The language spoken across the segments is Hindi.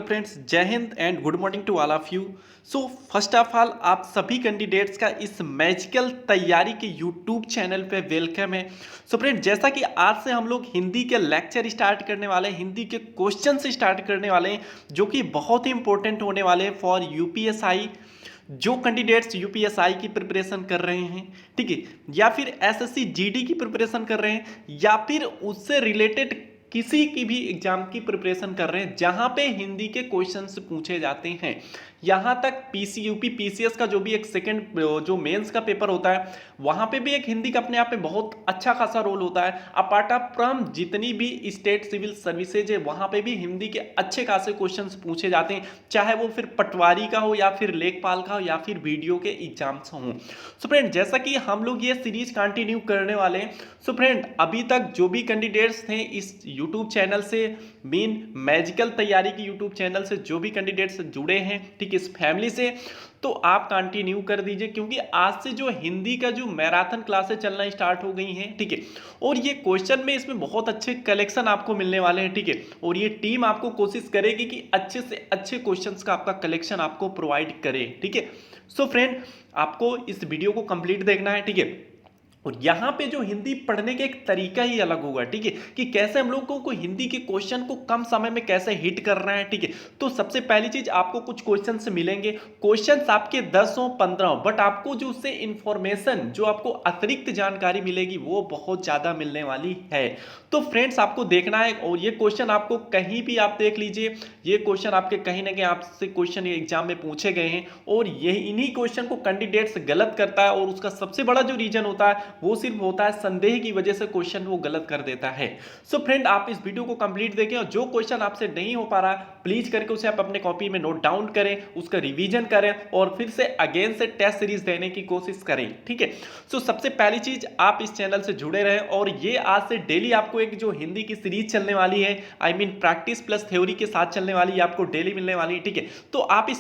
फ्रेंड्स, जय हिंद and good morning to all of you. So first of all आप सभी कैंडिडेट्स का इस मैजिकल तैयारी के यूट्यूब चैनल पे वेलकम है। सो फ्रेंड, जैसा कि आज से हम लोग हिंदी के लेक्चर स्टार्ट करने वाले हैं, हिंदी के क्वेश्चन से स्टार्ट करने वाले हैं जो कि बहुत ही इंपॉर्टेंट होने वाले हैं फॉर यूपीएसआई। जो कैंडिडेट्स यूपीएसआई की प्रिपरेशन कर रहे हैं, ठीक है, या फिर एसएससी जीडी की प्रिपरेशन कर रहे हैं, या फिर उससे रिलेटेड किसी की भी एग्जाम की प्रिपरेशन कर रहे हैं जहां पे हिंदी के क्वेश्चंस पूछे जाते हैं। यहां तक पीसीयूपी पीसीएस का जो भी एक सेकंड जो मेंस का पेपर होता है, वहां पे भी एक हिंदी का अपने आप में बहुत अच्छा खासा रोल होता है। अपार्ट फ्रॉम जितनी भी स्टेट सिविल सर्विसेज है, वहां पे भी हिंदी के अच्छे खासे क्वेश्चंस पूछे जाते हैं, चाहे वो फिर पटवारी का हो या फिर लेखपाल का हो या फिर वीडियो के एग्जाम्स हों। सो फ्रेंड, जैसा कि हम लोग ये सीरीज कंटिन्यू करने वाले हैं, सो फ्रेंड अभी तक जो भी कैंडिडेट्स थे इस यूट्यूब चैनल से, मेन मैजिकल तैयारी की यूट्यूब चैनल से जो भी कैंडिडेट्स जुड़े हैं, ठीक, इस फैमिली से, तो आप कंटिन्यू कर दीजिए क्योंकि आज से जो हिंदी का जो मैराथन क्लासेस चलना स्टार्ट हो गई हैं, ठीक है। और ये क्वेश्चन में इसमें बहुत अच्छे कलेक्शन आपको मिलने वाले हैं, ठीक है। और ये टीम आपको कोशिश करेगी कि अच्छे से अच्छे क्वेश्चंस का आपका कलेक्शन आपको प्रोवाइड करे, ठीक है। सो फ्रेंड, आपको इस वीडियो को कंप्लीट देखना है, ठीक है। और यहाँ पे जो हिंदी पढ़ने का एक तरीका ही अलग होगा, ठीक है, कि कैसे हम लोगों को हिंदी के क्वेश्चन को कम समय में कैसे हिट करना है, ठीक है। तो सबसे पहली चीज, आपको कुछ क्वेश्चंस मिलेंगे, क्वेश्चंस आपके 10 हो 15 हो, बट आपको जो उससे इंफॉर्मेशन, जो आपको अतिरिक्त जानकारी मिलेगी वो बहुत ज्यादा मिलने वाली है। तो फ्रेंड्स, आपको देखना है, और ये क्वेश्चन आपको कहीं भी आप देख लीजिए, ये क्वेश्चन आपके कहीं ना कहीं आपसे क्वेश्चन एग्जाम में पूछे गए हैं, और ये इन्हीं क्वेश्चन को कैंडिडेट्स गलत करता है, और उसका सबसे बड़ा जो रीजन होता है वो सिर्फ होता है संदेह की वजह से क्वेश्चन वो गलत कर देता है। सो फ्रेंड, आप इस वीडियो को कंप्लीट देखें, और जो क्वेश्चन आपसे नहीं हो पा रहा प्लीज करके उसे आप अपने कॉपी में नोट डाउन करें, उसका रिवीजन करें, और फिर से अगेन से टेस्ट सीरीज देने की कोशिश करें, ठीक है। सो सबसे पहली चीज, आप इस चैनल से जुड़े रहें, और ये आज से डेली आपको एक जो हिंदी की सीरीज चलने वाली है, I mean practice plus theory के साथ चलने वाली है, आपको डेली मिलने वाली है, ठीक है। तो आप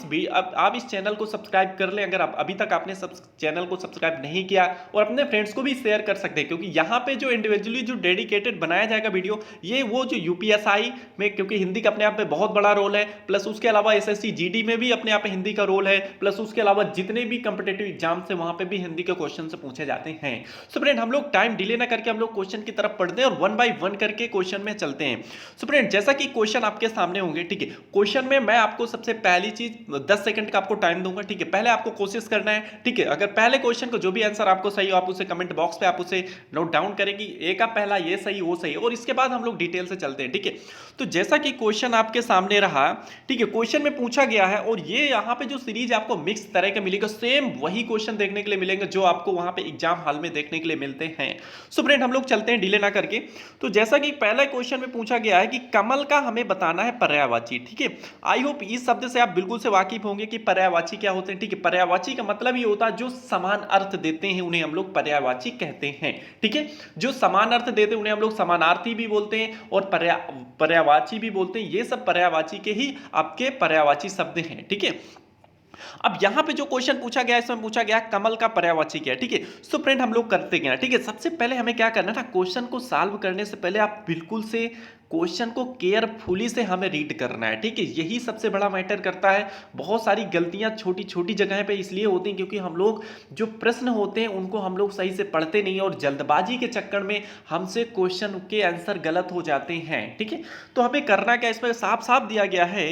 इस चैनल को सब्सक्राइब कर लें अगर आप अभी तक आपने चैनल को सब्सक्राइब नहीं किया, और अपने फ्रेंड्स को भी शेयर कर सकते हैं, क्योंकि यहाँ पे जो इंडिविजुअली जो डेडिकेटेड बनाया जाएगा वीडियो, ये वो जो यूपीएसआई में, क्योंकि हिंदी का अपने आप में बहुत बड़ा रोल है, प्लस उसके अलावा एसएससी जीडी में भी अपने आप में हिंदी का रोल है, प्लस उसके अलावा जितने भी कॉम्पिटिटिव एग्जाम से वहां पे भी हिंदी के क्वेश्चन से पूछे जाते हैं। सो फ्रेंड, हम लोग टाइम डिले ना करके हम लोग क्वेश्चन की तरफ पढ़ते हैं और वन बाय वन करके क्वेश्चन में चलते हैं। सो फ्रेंड, जैसा कि क्वेश्चन आपके सामने होंगे, ठीक है, क्वेश्चन में मैं आपको सबसे पहली चीज 10 सेकंड का आपको टाइम दूंगा, ठीक है। पहले आपको कोशिश करना है, ठीक है, अगर पहले क्वेश्चन को जो भी आंसर आपको सही हो, आप उसे कमेंट बॉक्स पे आप उसे नोट डाउन करेंगी, ए का पहला ये सही वो सही, और इसके बाद हम लोग डिटेल से चलते हैं, ठीक है। तो जैसा कि क्वेश्चन आपके सामने रहा, ठीक है, क्वेश्चन में पूछा गया है, और ये यहाँ पे जो सीरीज आपको मिक्स तरह के मिलेगा, सेम वही क्वेश्चन देखने के लिए मिलेंगे जो आपको वहां पे एग्जाम हॉल में देखने के लिए मिलते हैं। सो फ्रेंड, हम लोग चलते हैं डिले ना करके। तो जैसा कि पहला क्वेश्चन में पूछा गया है कि कमल का हमें बताना है पर्यायवाची, ठीक है। आई होप इस शब्द से आप बिल्कुल से वाकिफ होंगे कि पर्यायवाची क्या होते हैं, ठीक है। पर्यायवाची का मतलब ये होता है जो समान अर्थ देते हैं उन्हें हम लोग पर्यायवाची कहते हैं, ठीक है। जो समान अर्थ देते हैं उन्हें हम लोग समानार्थी भी बोलते हैं और पर्यायवाची भी बोलते हैं। ये सब पर्यायवाची के ही आपके पर्यायवाची शब्द हैं, ठीक है। अब यहां पे जो क्वेश्चन पूछा गया, इसमें पूछा गया कमल का पर्यायवाची क्या है, ठीक है। सो फ्रेंड, हम लोग करते क्या, ठीक है। सबसे पहले हमें क्या करना था, क्वेश्चन को सॉल्व करने से पहले आप बिल्कुल से क्वेश्चन को केयरफुली से हमें रीड करना है, ठीक है। यही सबसे बड़ा मैटर करता है। बहुत सारी गलतियां छोटी छोटी जगह पे इसलिए होती हैं क्योंकि हम लोग जो प्रश्न होते हैं उनको हम लोग सही से पढ़ते नहीं, और जल्दबाजी के चक्कर में हमसे क्वेश्चन के आंसर गलत हो जाते हैं, ठीक है। तो हमें करना क्या, इसमें साफ साफ दिया गया है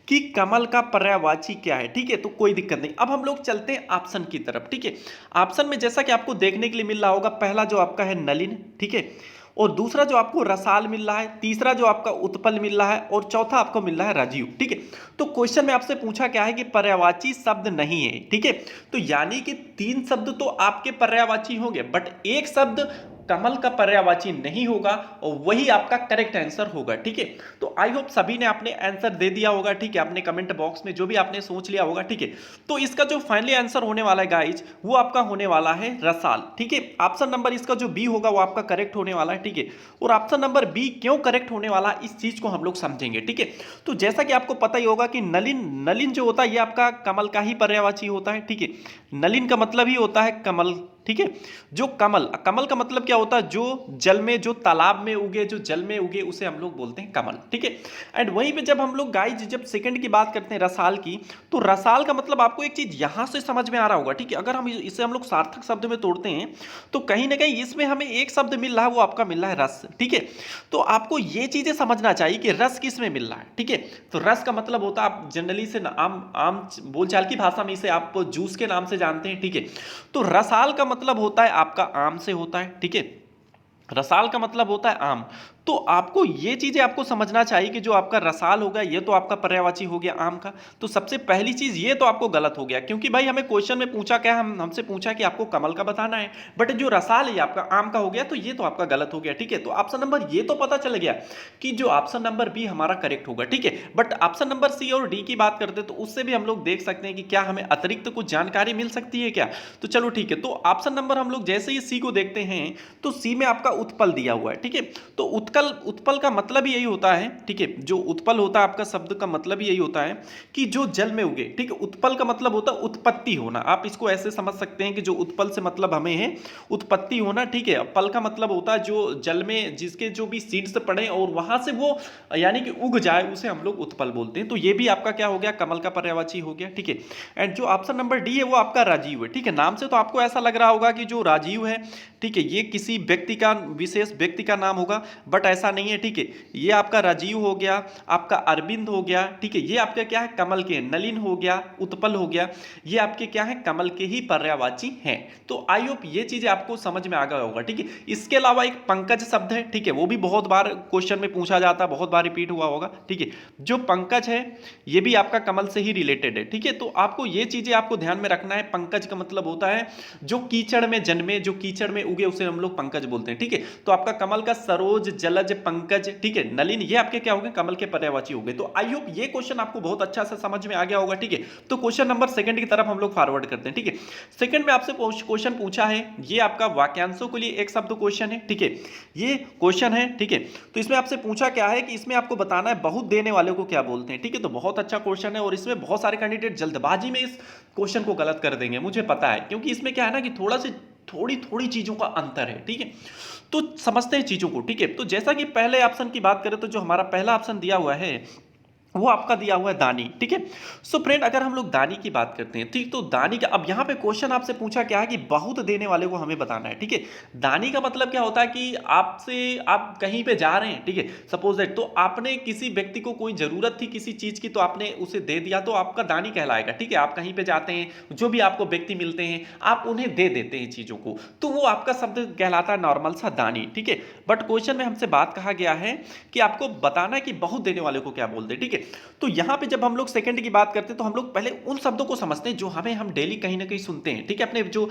कि कमल का पर्यायवाची क्या है, ठीक है। तो कोई दिक्कत नहीं। अब हम लोग चलते हैं ऑप्शन की तरफ, ठीक है। ऑप्शन में जैसा कि आपको देखने के लिए मिल रहा होगा, पहला जो आपका है नलिन, ठीक है, और दूसरा जो आपको रसाल मिल रहा है, तीसरा जो आपका उत्पल मिल रहा है, और चौथा आपको मिल रहा है राजीव, ठीक है। तो क्वेश्चन में आपसे पूछा क्या है कि पर्यायवाची शब्द नहीं है, ठीक है। तो यानी कि 3 शब्द तो आपके पर्यायवाची होंगे, बट एक शब्द कमल का पर्यायवाची नहीं होगा, और वही आपका करेक्ट आंसर होगा, ठीक है। तो आई होप सभी ने आपने आंसर दे दिया होगा, ठीक है, आपने कमेंट बॉक्स में जो भी आपने सोच लिया होगा, ठीक है। तो इसका जो फाइनली आंसर होने वाला है गाइज, वो आपका होने वाला है रसाल, ठीक है। ऑप्शन नंबर इसका जो बी होगा वो आपका करेक्ट होने वाला है, ठीक है। और ऑप्शन नंबर बी क्यों करेक्ट होने वाला, इस चीज को हम लोग समझेंगे, ठीक है। तो जैसा कि आपको पता ही होगा कि नलिन जो होता है ये आपका कमल का ही पर्यायवाची होता है, ठीक है। नलिन का मतलब ही होता है कमल, ठीक है। जो कमल, कमल का मतलब क्या होता है, जो जल में, जो तालाब में उगे, जो जल में उगे, उसे हम लोग बोलते हैं कमल, ठीक है। एंड वहीं पे जब हम लोग गाइज जब सेकंड की बात करते हैं रसाल की, तो रसाल का मतलब आपको एक चीज यहां से समझ में आ रहा होगा, ठीक है। अगर हम इसे हम लोग सार्थक शब्द में तोड़ते हैं तो कहीं ना कहीं इसमें हमें एक शब्द मिल रहा है, वो आपका मिल रहा है रस, ठीक है। तो आपको ये चीजें समझना चाहिए कि रस किस में मिल रहा है, ठीक है। तो रस का मतलब होता है, आप जनरली से आम आम बोलचाल की भाषा में इसे आप जूस के नाम से जानते हैं, ठीक है। तो रसाल का मतलब होता है आपका आम से होता है, ठीक है। रसाल का मतलब होता है आम। तो आपको ये चीजें आपको समझना चाहिए कि जो आपका रसाल होगा ये तो आपका पर्यायवाची हो गया आम का। तो सबसे पहली चीज ये तो आपको गलत हो गया, क्योंकि भाई हमें क्वेश्चन में पूछा क्या, हमसे पूछा कि आपको कमल का बताना है, बट जो रसाल है आपका आम का हो गया, तो ये तो आपका गलत हो गया, ठीक है। तो ऑप्शन नंबर ये तो पता चल गया कि जो ऑप्शन नंबर बी हमारा करेक्ट होगा, ठीक है। बट ऑप्शन नंबर सी और डी की बात करते तो उससे भी हम लोग देख सकते हैं कि क्या हमें अतिरिक्त कुछ जानकारी मिल सकती है क्या। तो चलो ठीक है, तो ऑप्शन नंबर हम लोग जैसे ही सी को देखते हैं तो सी में आपका उत्पल दिया हुआ है, ठीक है। तो उत्कल, उत्पल का मतलब यही होता है, ठीक है। जो उत्पल होता है आपका शब्द का मतलब यही होता है कि जो जल में उगे, ठीक है। उत्पल का मतलब होता है उत्पत्ति होना, आप इसको ऐसे समझ सकते हैं कि जो उत्पल से मतलब हमें है उत्पत्ति होना, ठीक है। पल का मतलब होता है जो जल में जिसके जो भी सीड्स पड़े और वहां से वो यानी कि उग जाए, उसे हम लोग उत्पल बोलते हैं। तो ये भी आपका क्या हो गया, कमल का पर्यायवाची हो गया, ठीक है। एंड जो ऑप्शन नंबर डी है वो आपका राजीव है, ठीक है। नाम से तो आपको ऐसा लग रहा होगा कि जो राजीव है, ठीक है, ये किसी व्यक्ति का, विशेष व्यक्ति का नाम होगा, बट ऐसा नहीं है, ठीक है। ये आपका राजीव हो गया, आपका अरविंद हो गया, ठीक है। ये आपका क्या है, कमल के, नलिन हो गया, उत्पल हो गया, ये आपके क्या है, कमल के ही पर्यायवाची हैं। तो आई होप ये चीजें आपको समझ में आ गया होगा, ठीक है। इसके अलावा एक पंकज शब्द है, ठीक है, वो भी बहुत बार क्वेश्चन में पूछा जाता है, बहुत बार रिपीट हुआ होगा, ठीक है। जो पंकज है ये भी आपका कमल से ही रिलेटेड है, ठीक है। तो आपको ये चीजें आपको ध्यान में रखना है। पंकज का मतलब होता है जो कीचड़ में जन्मे, जो कीचड़ में उगे, उसे हम लोग पंकज बोलते हैं, ठीक है। तो आपका कमल का सरोज, जलज, पंकज, ठीक है, नलिन, ये आपके क्या हो गए, कमल के पर्यायवाची हो गए। तो आई होप ये क्वेश्चन आपको बहुत अच्छा से समझ में आ गया होगा, ठीक है। तो क्वेश्चन नंबर सेकंड की तरफ हम लोग फॉरवर्ड करते हैं, ठीक है। सेकंड में आपसे क्वेश्चन पूछा है, ये आपका वाक्यांशों के लिए एक शब्द क्वेश्चन है, ठीक है। ये क्वेश्चन है, ठीक है। तो इसमें आपसे पूछा क्या है कि इसमें आपको बताना है बहुत देने वाले को क्या बोलते हैं, ठीक है। तो बहुत अच्छा क्वेश्चन है और इसमें बहुत सारे कैंडिडेट जल्दबाजी में इस क्वेश्चन को गलत कर देंगे, मुझे पता है, क्योंकि इसमें क्या है ना कि थोड़ी थोड़ी चीजों का अंतर है, ठीक है। तो समझते हैं चीजों को, ठीक है। तो जैसा कि पहले ऑप्शन की बात करें तो जो हमारा पहला ऑप्शन दिया हुआ है वो आपका दिया हुआ है दानी, ठीक है। सो फ्रेंड अगर हम लोग दानी की बात करते हैं, ठीक, तो दानी का अब यहाँ पे क्वेश्चन आपसे पूछा क्या है कि बहुत देने वाले को हमें बताना है, ठीक है। दानी का मतलब क्या होता है कि आपसे, आप कहीं पे जा रहे हैं, ठीक है, सपोज दैट, तो आपने किसी व्यक्ति को कोई जरूरत थी किसी चीज की, तो आपने उसे दे दिया, तो आपका दानी कहलाएगा, ठीक है। आप कहीं पे जाते हैं, जो भी आपको व्यक्ति मिलते हैं आप उन्हें दे देते हैं चीजों को, तो वो आपका शब्द कहलाता है नॉर्मल सा दानी, ठीक है। बट क्वेश्चन में हमसे बात कहा गया है कि आपको बताना है कि बहुत देने वाले को क्या बोलते हैं, ठीक है। तो यहां पे जब हम लोग सेकंड की बात करते हैं तो हम लोग पहले उन शब्दों को समझते हैं जो हम डेली कहीं ना कहीं सुनते हैं, ठीक है। अपने जो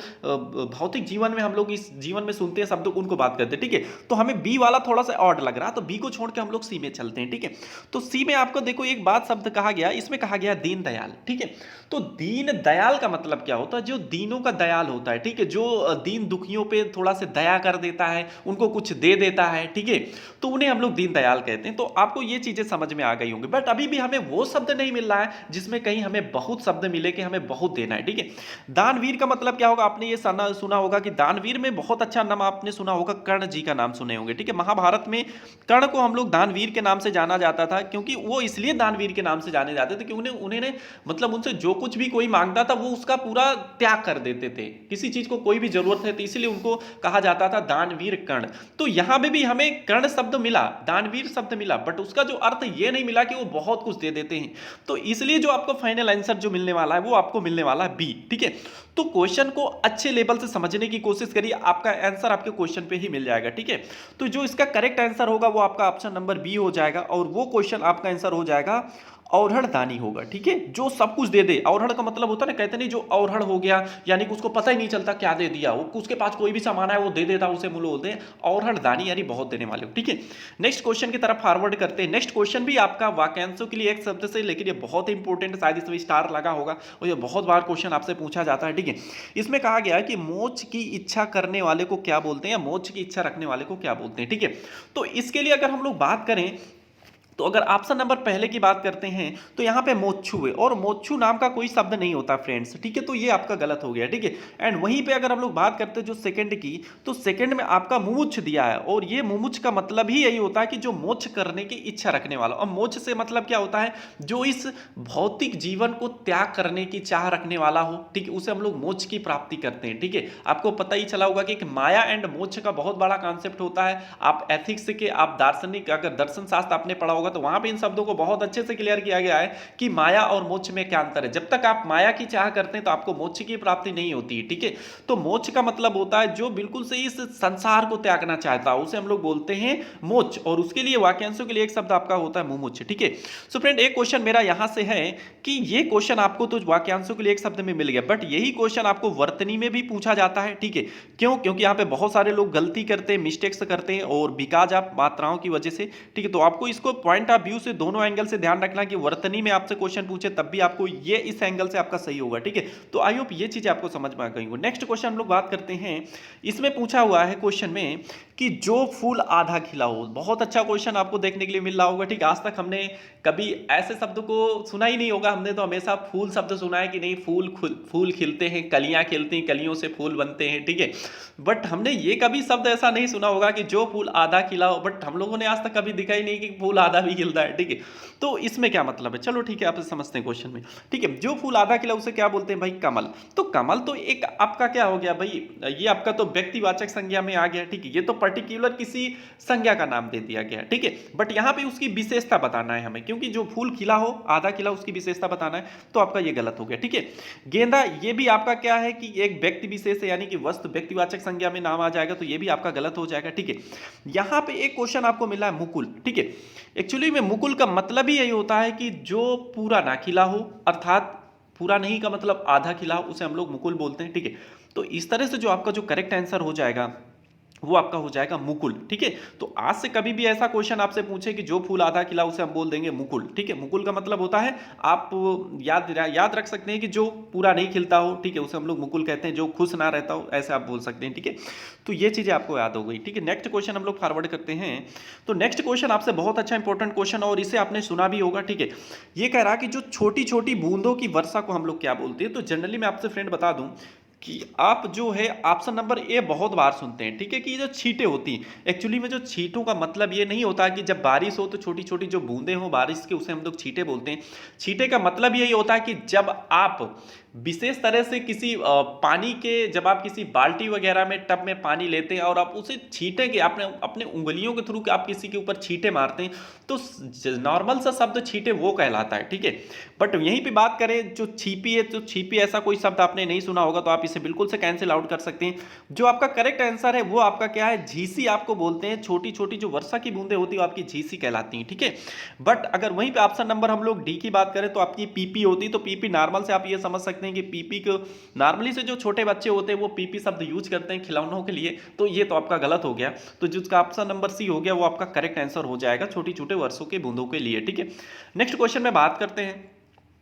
भौतिक जीवन में हम लोग इस जीवन में सुनते हैं शब्दों को, उनको बात करते हैं, ठीक है। तो हमें बी वाला थोड़ा सा ऑड लग रहा है, तो बी को छोड़ के हम लोग सी में चलते हैं, ठीक है। तो सी में आपको देखो एक बात शब्द कहा गया, इसमें कहा गया दीन दयाल, ठीक है। तो दीन दयाल का मतलब क्या होता है, जो दीनों का दयाल होता है, ठीक है, जो दीन दुखियों पे थोड़ा सा दया कर देता है, उनको कुछ दे देता है, ठीक है, तो उन्हें हम लोग दीन दयाल कहते हैं। तो आपको ये चीजें समझ में आ गई होंगी, बट अभी भी हमें वो शब्द नहीं मिल रहा है जिसमें कहीं हमें बहुत शब्द मिले कि हमें बहुत देना है, ठीक है। दानवीर का मतलब क्या होगा, आपने ये सुना होगा कि दानवीर में बहुत अच्छा नाम आपने सुना होगा, कर्ण जी का नाम सुने होंगे, ठीक है। महाभारत में कर्ण को हम लोग दानवीर के नाम से जाना जाता था, क्योंकि वो इसलिए दानवीर के नाम से जाने जाते थे कि उन्हें मतलब उनसे जो कुछ भी कोई मांगता था वो उसका पूरा त्याग कर देते थे, किसी चीज को कोई भी जरूरत है तो इसलिए उनको कहा जाता था दानवीर कर्ण। तो यहां पे भी हमें कर्ण शब्द मिला, दानवीर शब्द मिला, बट उसका जो अर्थ ये नहीं मिला कि वो बहुत कुछ दे देते हैं। तो इसलिए जो आपको फाइनल आंसर जो मिलने वाला है वो आपको मिलने वाला है बी, ठीक है। तो क्वेश्चन को अच्छे लेवल से समझने की कोशिश करिए, आपका आंसर आपके क्वेश्चन पे ही मिल जाएगा, ठीक है। तो जो इसका करेक्ट आंसर होगा वो आपका ऑप्शन नंबर बी हो जाएगा, और वो क्वेश्चन आपका आंसर हो जाएगा औरहड़ दानी होगा, ठीक है। जो सब कुछ दे दे, औरहड़ का मतलब होता है ना, कहते नहीं जो औरहड़ हो गया यानी कि उसको पता ही नहीं चलता क्या दे दिया, वो उसके पास कोई भी सामान है वो दे देता, उसे मूल बोलते हैं औरहड़ दानी, यानी बहुत देने वाले हो, ठीक है। नेक्स्ट क्वेश्चन की तरफ फॉरवर्ड करते हैं। नेक्स्ट क्वेश्चन भी आपका वाक्यांशों के लिए एक शब्द से, लेकिन ये बहुत इंपॉर्टेंट है, शायद इसमें स्टार लगा होगा और ये बहुत बार क्वेश्चन आपसे पूछा जाता है, ठीक है। इसमें कहा गया है कि मोक्ष की इच्छा करने वाले को क्या बोलते हैं, या मोक्ष की इच्छा रखने वाले को क्या बोलते हैं, ठीक है। तो इसके लिए अगर हम लोग बात करें तो अगर ऑप्शन नंबर पहले की बात करते हैं तो यहाँ पे मोक्षु है, और मोक्षु नाम का कोई शब्द नहीं होता फ्रेंड्स, ठीक है, तो ये आपका गलत हो गया, ठीक है। एंड वहीं पे अगर हम लोग बात करते हैं जो सेकंड की, तो सेकंड में आपका मुमुक्ष दिया है, और ये मुमुक्ष का मतलब ही यही होता है कि जो मोक्ष करने की इच्छा रखने वाला। और मोक्ष से मतलब क्या होता है, जो इस भौतिक जीवन को त्याग करने की चाह रखने वाला हो, ठीक है, उसे हम लोग मोक्ष की प्राप्ति करते हैं, ठीक है। आपको पता ही चला होगा कि एक माया एंड मोक्ष का बहुत बड़ा कॉन्सेप्ट होता है। आप एथिक्स के, आप दार्शनिक, अगर दर्शन शास्त्र आपने पढ़ा होगा तो वहां पे इन शब्दों को बहुत अच्छे से क्लियर किया गया है कि माया और मोक्ष में क्या अंतर है। जब तक आप माया की चाह करते हैं तो आपको मोक्ष की प्राप्ति नहीं होती, ठीक है। तो मोक्ष का मतलब होता है जो बिल्कुल से इस संसार को त्यागना चाहता है, उसे हम लोग बोलते हैं मोक्ष, और उसके लिए वाक्यांशों के लिए एक शब्द आपका होता है मुमुक्ष, ठीक है। सो फ्रेंड, एक क्वेश्चन मेरा यहां से है कि ये क्वेश्चन आपको तो वाक्यांशों के लिए एक शब्द में मिल गया, बट यही क्वेश्चन आपको वर्तनी में भी पूछा जाता है, ठीक है। क्यों? क्योंकि यहाँ पे बहुत सारे लोग गलती करते हैं, मिस्टेक्स करते हैं, और बिकॉज ऑफ मात्राओं की वजह से, ठीक है। तो आपको इसको पॉइंट ऑफ व्यू से दोनों एंगल से ध्यान रखना कि वर्तनी में आपसे क्वेश्चन पूछे तब भी आपको ये इस एंगल से आपका सही होगा, ठीक है। तो आई होप ये चीजें आपको समझ में आ गई हो। नेक्स्ट क्वेश्चन हम लोग बात करते हैं, इसमें पूछा हुआ है क्वेश्चन में कि जो फूल आधा खिला हो। बहुत अच्छा क्वेश्चन आपको देखने के लिए मिल रहा होगा, ठीक। आज तक हमने कभी ऐसे शब्द को सुना ही नहीं होगा, हमने तो हमेशा फूल शब्द सुना है कि नहीं, फूल खिलते हैं, कलियां खिलती हैं, कलियों से फूल बनते हैं, ठीक है। बट हमने ये कभी शब्द ऐसा नहीं सुना होगा कि जो फूल आधा खिला हो, बट हम लोगों ने आज तक कभी दिखा ही नहीं कि फूल आधा भी खिलता है, ठीक है। तो इसमें क्या मतलब है, चलो ठीक है, आप समझते हैं क्वेश्चन में, ठीक है। जो फूल आधा खिला उसे क्या बोलते हैं भाई, कमल। तो कमल तो एक आपका क्या हो गया भाई, ये आपका तो व्यक्तिवाचक संज्ञा में आ गया, ठीक है। ये तो पर्टिकुलर किसी संज्ञा का नाम दे दिया गया, ठीक है। बट यहाँ पे उसकी विशेषता बताना है हमें, क्योंकि जो फूल खिला हो, आधा खिला, उसकी विशेषता बताना है, तो आपका ये गलत हो गया, ठीक है। गेंदा, ये भी आपका क्या है कि एक व्यक्ति विशेष है, यानी कि वस्तु व्यक्तिवाचक संज्ञा में नाम आ जाएगा, तो ये भी आपका गलत हो जाएगा, ठीक है। यहाँ पे एक क्वेश्चन आपको मिला है मुकुल, ठीक है। एक्चुअली में मुकुल का मतलब ही यही होता है कि जो पूरा ना खिला हो, अर्थात पूरा नहीं का मतलब आधा खिला हो, उसे हम लोग मुकुल बोलते हैं, ठीक है। तो इस तरह से जो आपका जो करेक्ट आंसर हो जाएगा वो आपका हो जाएगा मुकुल, ठीक है। तो आज से कभी भी ऐसा क्वेश्चन आपसे पूछे कि जो फूल आधा खिला, उसे हम बोल देंगे मुकुल, ठीक है। मुकुल का मतलब होता है, आप याद रख सकते हैं कि जो पूरा नहीं खिलता हो, ठीक है, उसे हम लोग मुकुल कहते हैं, जो खुश ना रहता हो, ऐसे आप बोल सकते हैं, ठीक है। तो ये चीजें आपको याद हो गई, ठीक है। नेक्स्ट क्वेश्चन हम लोग फॉरवर्ड करते हैं। तो नेक्स्ट क्वेश्चन आपसे बहुत अच्छा इंपॉर्टेंट क्वेश्चन, और इसे आपने सुना भी होगा, ठीक है। ये कह रहा है कि जो छोटी छोटी बूंदों की वर्षा को हम लोग क्या बोलते हैं। तो जनरली मैं आपसे फ्रेंड बता दूं कि आप जो है ऑप्शन नंबर ए बहुत बार सुनते हैं, ठीक है, कि ये जो छींटे होती हैं, एक्चुअली में जो छींटों का मतलब ये नहीं होता कि जब बारिश हो तो छोटी छोटी जो बूंदें हो बारिश के, उसे हम लोग छींटे बोलते हैं। छींटे का मतलब यही होता है कि जब आप विशेष तरह से किसी पानी के, जब आप किसी बाल्टी वगैरह में, टब में पानी लेते हैं और आप उसे छींटेंगे, अपने अपने उंगलियों के थ्रू आप किसी के ऊपर छींटे मारते हैं, तो नॉर्मल सा शब्द छींटे वो कहलाता है, ठीक है। बट यहीं पे बात करें जो छीपी है, तो छीपी ऐसा कोई शब्द आपने नहीं सुना होगा, तो आप इसे बिल्कुल से कैंसिल आउट कर सकते हैं। जो आपका करेक्ट आंसर है वो आपका क्या है, झीसी आपको बोलते हैं। छोटी छोटी जो वर्षा की बूंदें होती है आपकी झीसी कहलाती हैं, ठीक है। बट अगर वहीं पे ऑप्शन नंबर हम लोग डी की बात करें तो आपकी पीपी होती है। तो पीपी नॉर्मल से आप ये समझ सकते हैं कि पीपी को नॉर्मली से जो छोटे बच्चे होते हैं वो पीपी शब्द यूज करते हैं खिलौनों के लिए, तो ये तो आपका गलत हो गया। तो जिसका ऑप्शन नंबर सी हो गया वो आपका करेक्ट आंसर हो जाएगा, छोटी छोटे वर्षों के बूंदों के लिए, ठीक है। नेक्स्ट क्वेश्चन में बात करते हैं।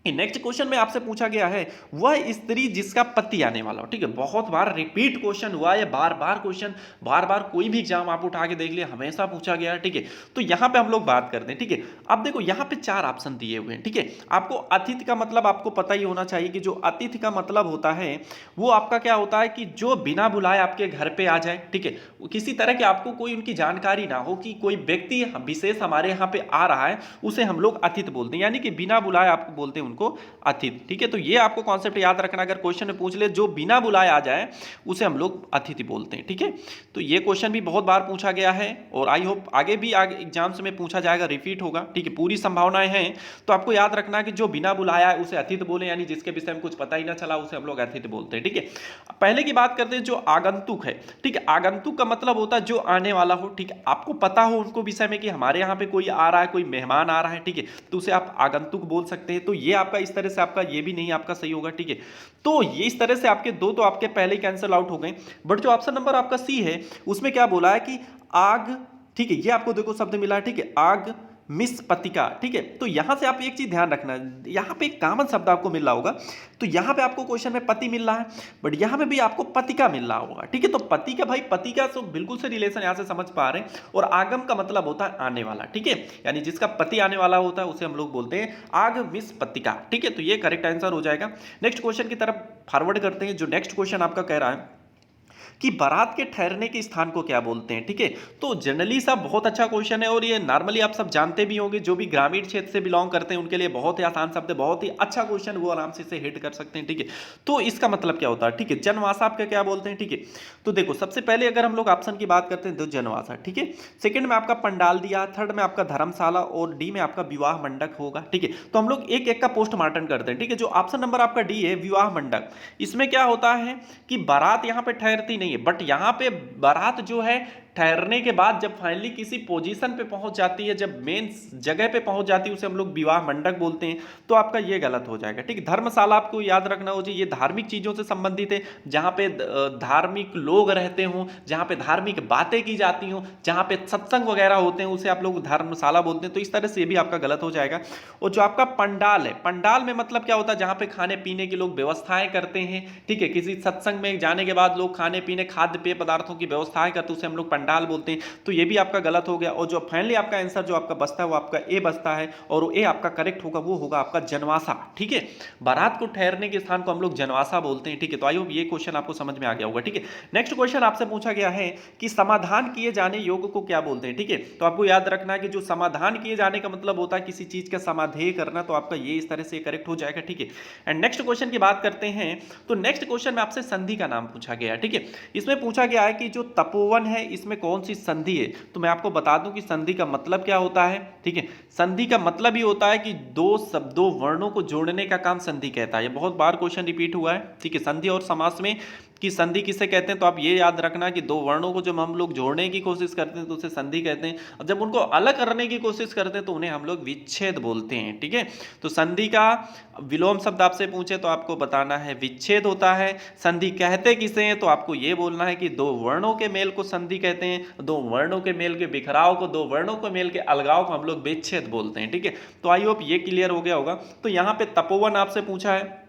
नेक्स्ट क्वेश्चन में आपसे पूछा गया है, वह स्त्री जिसका पति आने वाला हो, ठीक है। बहुत बार रिपीट क्वेश्चन हुआ है, बार बार क्वेश्चन, बार बार कोई भी एग्जाम आप उठा के देख लिया, हमेशा पूछा गया है, ठीक है। तो यहां पे हम लोग बात करते हैं, ठीक है। अब देखो यहां पे 4 ऑप्शन दिए हुए हैं, ठीक है। आपको अतिथि का मतलब आपको पता ही होना चाहिए कि जो अतिथि का मतलब होता है वो आपका क्या होता है कि जो बिना बुलाए आपके घर पे आ जाए, ठीक है। किसी तरह की आपको कोई उनकी जानकारी ना हो कि कोई व्यक्ति विशेष हमारे यहाँ पे आ रहा है, उसे हम लोग अतिथि बोलते हैं, यानी कि बिना बुलाए आपको बोलते हैं को अतिथि, ठीक है। तो ये आपको कॉन्सेप्ट याद रखना, अगर क्वेश्चन में पूछ ले जो बिना बुलाए आ जाए उसे हम लोग अतिथि बोलते हैं, ठीक है। तो ये क्वेश्चन भी बहुत बार पूछा गया है और आई होप आगे भी एग्जाम्स में पूछा जाएगा, रिपीट होगा, ठीक है, पूरी संभावनाएं हैं। तो आपको याद रखना कि जो बिना बुलाया है उसे अतिथि बोले, यानी जिसके विषय में कुछ पता ही ना चला उसे हम लोग अतिथि बोलते हैं, ठीक है। पहले की बात करते हैं जो आगंतुक है, ठीक है। आगंतुक का मतलब होता है जो आने वाला हो, ठीक है। आपको पता हो उनको विषय में कि हमारे यहाँ पे कोई आ रहा है, कोई मेहमान आ रहा है, ठीक है, तो उसे आप आगंतुक बोल सकते हैं। तो ये आपका इस तरह से आपका ये भी नहीं आपका सही होगा, ठीक है। तो ये इस तरह से आपके दो तो आपके पहले ही कैंसिल आउट हो गए। बट जो ऑप्शन नंबर आपका सी है उसमें क्या बोला है कि आग, ठीक है, ये आपको देखो शब्द मिला है, ठीक है, आग मिस पतिका, ठीक है। तो यहां से आप एक चीज ध्यान रखना, यहां पे एक कॉमन शब्द आपको मिल रहा होगा, तो यहां पे आपको क्वेश्चन में पति मिल रहा है, बट यहां पे भी आपको पतिका मिल रहा होगा, ठीक है। तो पति का भाई पति का तो बिल्कुल से रिलेशन यहां से समझ पा रहे हैं। और आगम का मतलब होता है आने वाला, ठीक है, यानी जिसका पति आने वाला होता है उसे हम लोग बोलते हैं आगमिस पतिका, ठीक है। तो ये करेक्ट आंसर हो जाएगा। नेक्स्ट क्वेश्चन की तरफ फॉरवर्ड करते हैं। जो नेक्स्ट क्वेश्चन आपका कह रहा है कि बारात के ठहरने के स्थान को क्या बोलते हैं, ठीक है। तो जनरली सब बहुत अच्छा क्वेश्चन है, और ये नॉर्मली आप सब जानते भी होंगे, जो भी ग्रामीण क्षेत्र से बिलोंग करते हैं उनके लिए बहुत ही आसान शब्द है, बहुत ही अच्छा क्वेश्चन, वो आराम से इसे हिट कर सकते हैं, ठीक है। तो इसका मतलब क्या होता है, ठीक है, जनवासा आपका क्या बोलते हैं, ठीक है। तो देखो सबसे पहले अगर हम लोग ऑप्शन की बात करते हैं तो जनवासा, ठीक है। सेकंड में आपका पंडाल दिया, थर्ड में आपका धर्मशाला, और डी में आपका विवाह मंडप होगा, ठीक है। तो हम लोग एक एक का पोस्टमार्टम करते हैं, ठीक है। जो ऑप्शन नंबर आपका डी है विवाह मंडप, इसमें क्या होता है कि बारात यहां पे ठहरती नहीं है, बट यहां पे बारात जो है ठहरने के बाद जब फाइनली किसी पोजीशन पे पहुंच जाती है, जब मेन जगह पे पहुंच जाती है, उसे हम लोग विवाह मंडप बोलते हैं। तो आपका ये गलत हो जाएगा, ठीक है। धर्मशाला आपको याद रखना हो जी, ये धार्मिक चीजों से संबंधित है, जहां पे धार्मिक लोग रहते हों, जहां पे धार्मिक बातें की जाती हों, जहां पे सत्संग वगैरह होते हैं, उसे आप लोग धर्मशाला बोलते हैं। तो इस तरह से ये भी आपका गलत हो जाएगा। और जो आपका पंडाल है, पंडाल में मतलब क्या होता है, जहां पे खाने पीने की लोग व्यवस्थाएं करते हैं, ठीक है। किसी सत्संग में जाने के बाद लोग खाने पीने खाद्य पेय पदार्थों की व्यवस्थाएं करते हैं, उसे हम लोग पंडाल बोलते हैं। तो ये भी आपका गलत हो गया। और जो फाइनली आपका आंसर जो आपका बचता है वो आपका ए बचता है, और वो ए आपका करेक्ट होगा, वो होगा आपका जनवासा, ठीक है। बारात को ठहरने के स्थान को हम लोग जनवासा बोलते हैं, ठीक है। तो आई होप ये क्वेश्चन आपको समझ में आ गया होगा, ठीक है। नेक्स्ट क्वेश्चन आपसे पूछा गया है कि समाधान किए जाने योग्य को क्या बोलते हैं, ठीक है। तो आपको याद रखना है कि जो समाधान किए जाने का मतलब होता है किसी चीज का समाधेय करना, तो आपका ये इस तरह से करेक्ट हो जाएगा, ठीक है। एंड नेक्स्ट क्वेश्चन की बात करते हैं। तो नेक्स्ट क्वेश्चन में आपसे संधि का नाम पूछा गया है, ठीक है। इसमें पूछा गया है कि जो तपोवन है इसमें कौन सी संधि है। तो मैं आपको बता दूं कि संधि का मतलब क्या होता है, ठीक है। संधि का मतलब ही होता है कि दो शब्दों वर्णों को जोड़ने का काम संधि कहता है। ये बहुत बार क्वेश्चन रिपीट हुआ है, ठीक है। संधि और समास में कि संधि किसे कहते हैं, तो आप ये याद रखना कि दो वर्णों को जब हम लोग जोड़ने की कोशिश करते हैं तो उसे संधि कहते हैं, और जब उनको अलग करने की कोशिश करते हैं तो उन्हें हम लोग विच्छेद बोलते हैं, ठीक है। तो संधि का विलोम शब्द आपसे पूछे तो आपको बताना है विच्छेद होता है। संधि कहते किसे हैं, तो आपको ये बोलना है कि दो वर्णों के मेल को संधि कहते हैं, दो वर्णों के मेल के बिखराव को, दो वर्णों के मेल के अलगाव को हम लोग विच्छेद बोलते हैं, ठीक है। तो आई होप ये क्लियर हो गया होगा। तो यहाँ पे तपोवन आपसे पूछा है,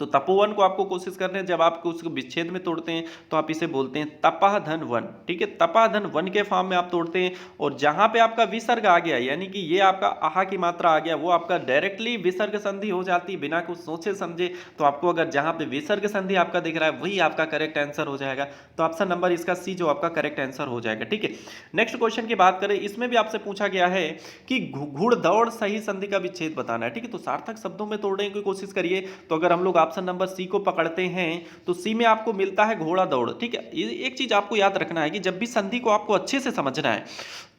तो तपोवन को आपको कोशिश करनी है, जब आप उसको विच्छेद में तोड़ते हैं तो आप इसे बोलते हैं तपाह धन वन, ठीक है। तपाह धन वन के फॉर्म में आप तोड़ते हैं, और जहां पे आपका विसर्ग आ गया, यानी कि ये आपका आहा की मात्रा आ गया, वो आपका डायरेक्टली विसर्ग संधि हो जाती है बिना कुछ सोचे समझे। तो आपको अगर जहां पे विसर्ग संधि आपका दिख रहा है वही आपका करेक्ट आंसर हो जाएगा। तो ऑप्शन नंबर इसका सी जो आपका करेक्ट आंसर हो जाएगा, ठीक है। नेक्स्ट क्वेश्चन की बात करें, इसमें भी आपसे पूछा गया है कि घुड़दौड़ सही संधि का विच्छेद बताना है, ठीक है। तो सार्थक शब्दों में तोड़ने की कोशिश करिए। तो अगर हम लोग ऑप्शन नंबर सी को पकड़ते हैं तो सी में आपको मिलता है घोड़ा दौड़, ठीक है। एक चीज आपको याद रखना है कि जब भी संधि को आपको अच्छे से समझना है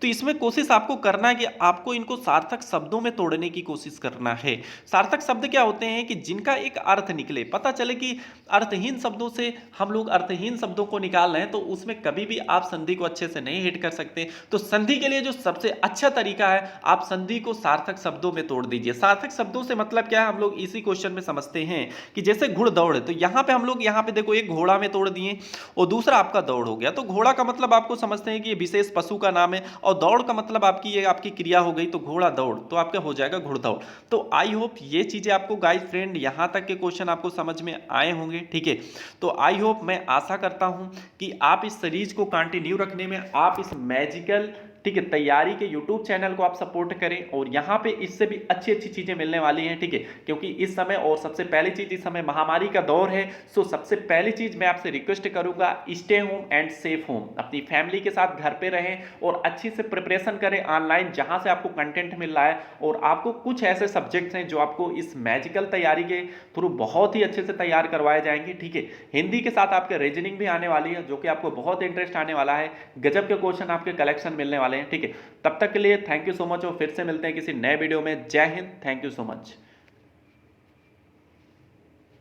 तो इसमें कोशिश आपको करना है कि आपको इनको सार्थक शब्दों में तोड़ने की कोशिश करना है। सार्थक शब्द क्या होते हैं कि जिनका एक अर्थ निकले, पता चले कि अर्थहीन शब्दों से हम लोग अर्थहीन शब्दों को निकाल रहे हैं, तो उसमें कभी भी आप संधि को अच्छे से नहीं हिट कर सकते। तो संधि के लिए जो सबसे अच्छा तरीका है, आप संधि को सार्थक शब्दों में तोड़ दीजिए। सार्थक शब्दों से मतलब क्या है, हम लोग इसी क्वेश्चन में समझते हैं कि जैसे घुड़दौड़ है, तो यहां पे हम लोग यहाँ पे देखो एक घोड़ा में तोड़ दिए और दूसरा आपका दौड़ हो गया। तो घोड़ा का मतलब आपको समझते हैं कि ये विशेष पशु का नाम है, और दौड़ का मतलब आपकी ये आपकी क्रिया हो गई, तो घोड़ा दौड़, तो आपका हो जाएगा घुड़दौड़। तो आई होप ये चीजें आपको गाइस फ्रेंड यहां तक के क्वेश्चन आपको समझ में आए होंगे, ठीक है। तो आई होप, मैं आशा करता हूं कि आप इस सीरीज को कंटिन्यू रखने में, आप इस मैजिकल, ठीक है, तैयारी के YouTube चैनल को आप सपोर्ट करें, और यहाँ पे इससे भी अच्छी अच्छी चीजें मिलने वाली हैं, ठीक है। क्योंकि इस समय, और सबसे पहली चीज इस समय महामारी का दौर है, सो सबसे पहली चीज मैं आपसे रिक्वेस्ट करूंगा, stay home and safe home. अपनी फैमिली के साथ घर पे रहें और अच्छी से प्रिपरेशन करें ऑनलाइन, जहां से आपको कंटेंट मिल रहा है। और आपको कुछ ऐसे सब्जेक्ट्स हैं जो आपको इस मैजिकल तैयारी के थ्रू बहुत ही अच्छे से तैयार करवाए जाएंगे, ठीक है। हिंदी के साथ आपके रीजनिंग भी आने वाली है, जो कि आपको बहुत इंटरेस्ट आने वाला है। गजब के क्वेश्चन आपके कलेक्शन मिलने वाले हैं, ठीक है। तब तक के लिए थैंक यू सो मच, और फिर से मिलते हैं किसी नए वीडियो में। जय Hind, thank you so much.